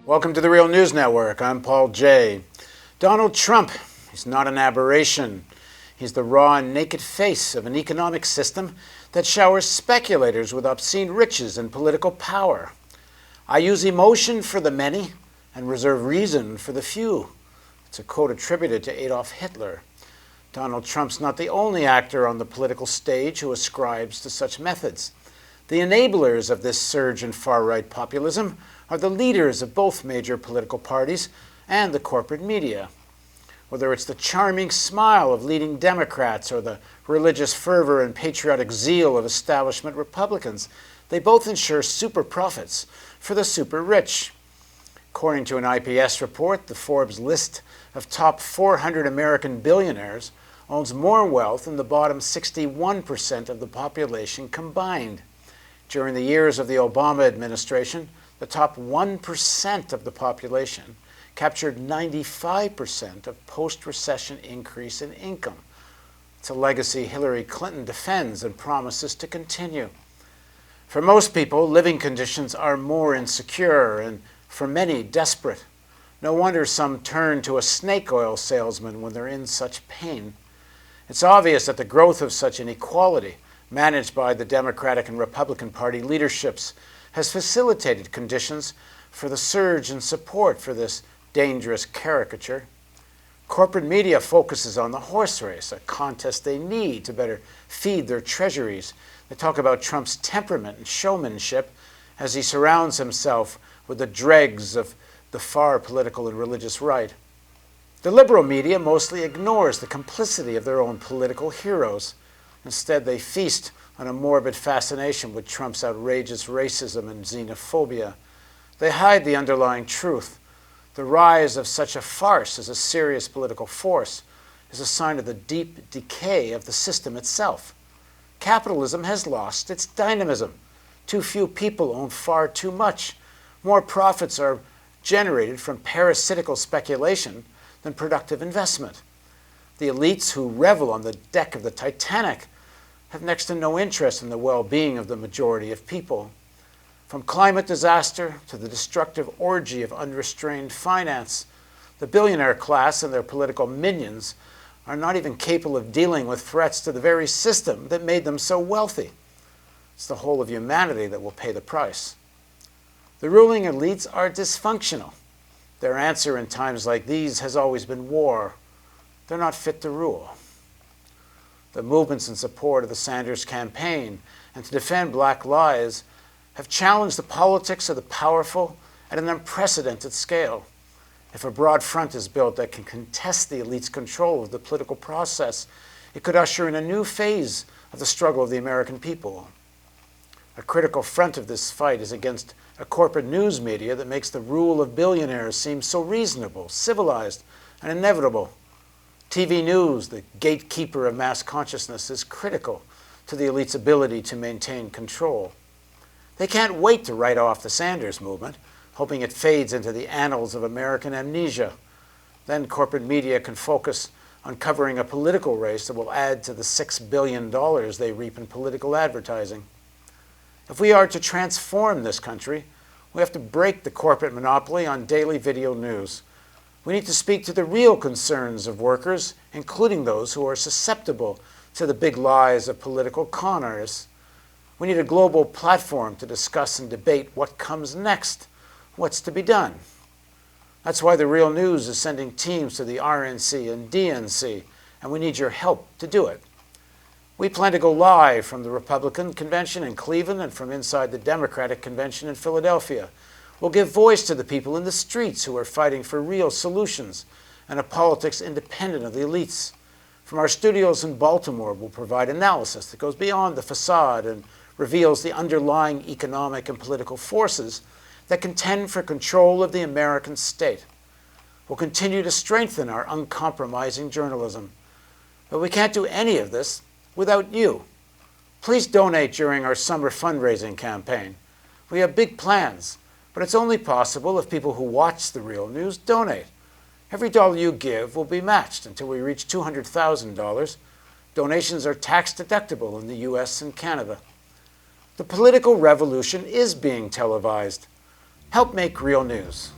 Welcome to the Real News Network. I'm Paul Jay. Donald Trump is not an aberration. He's the raw and naked face of an economic system that showers speculators with obscene riches and political power. I use emotion for the many and reserve reason for the few. It's a quote attributed to Adolf Hitler. Donald Trump's not the only actor on the political stage who ascribes to such methods. The enablers of this surge in far-right populism are the leaders of both major political parties and the corporate media. Whether it's the charming smile of leading Democrats or the religious fervor and patriotic zeal of establishment Republicans, they both ensure super profits for the super rich. According to an IPS report, the Forbes list of top 400 American billionaires owns more wealth than the bottom 61% of the population combined. During the years of the Obama administration, the top 1% of the population captured 95% of post-recession increase in income. It's a legacy Hillary Clinton defends and promises to continue. For most people, living conditions are more insecure and, for many, desperate. No wonder some turn to a snake oil salesman when they're in such pain. It's obvious that the growth of such inequality, managed by the Democratic and Republican Party leaderships, has facilitated conditions for the surge in support for this dangerous caricature. Corporate media focuses on the horse race, a contest they need to better feed their treasuries. They talk about Trump's temperament and showmanship as he surrounds himself with the dregs of the far political and religious right. The liberal media mostly ignores the complicity of their own political heroes. Instead, they feast on a morbid fascination with Trump's outrageous racism and xenophobia. They hide the underlying truth. The rise of such a farce as a serious political force is a sign of the deep decay of the system itself. Capitalism has lost its dynamism. Too few people own far too much. More profits are generated from parasitical speculation than productive investment. The elites who revel on the deck of the Titanic have next to no interest in the well-being of the majority of people. From climate disaster to the destructive orgy of unrestrained finance, the billionaire class and their political minions are not even capable of dealing with threats to the very system that made them so wealthy. It's the whole of humanity that will pay the price. The ruling elites are dysfunctional. Their answer in times like these has always been war. They're not fit to rule. The movements in support of the Sanders campaign and to defend black lives have challenged the politics of the powerful at an unprecedented scale. If a broad front is built that can contest the elite's control of the political process, it could usher in a new phase of the struggle of the American people. A critical front of this fight is against a corporate news media that makes the rule of billionaires seem so reasonable, civilized, and inevitable. TV news, the gatekeeper of mass consciousness, is critical to the elite's ability to maintain control. They can't wait to write off the Sanders movement, hoping it fades into the annals of American amnesia. Then corporate media can focus on covering a political race that will add to the $6 billion they reap in political advertising. If we are to transform this country, we have to break the corporate monopoly on daily video news. We need to speak to the real concerns of workers, including those who are susceptible to the big lies of political con artists. We need a global platform to discuss and debate what comes next, what's to be done. That's why the Real News is sending teams to the RNC and DNC, and we need your help to do it. We plan to go live from the Republican convention in Cleveland and from inside the Democratic convention in Philadelphia. We'll give voice to the people in the streets who are fighting for real solutions and a politics independent of the elites. From our studios in Baltimore, we'll provide analysis that goes beyond the facade and reveals the underlying economic and political forces that contend for control of the American state. We'll continue to strengthen our uncompromising journalism. But we can't do any of this without you. Please donate during our summer fundraising campaign. We have big plans, but it's only possible if people who watch The Real News donate. Every dollar you give will be matched until we reach $200,000. Donations are tax deductible in the US and Canada. The political revolution is being televised. Help make Real News.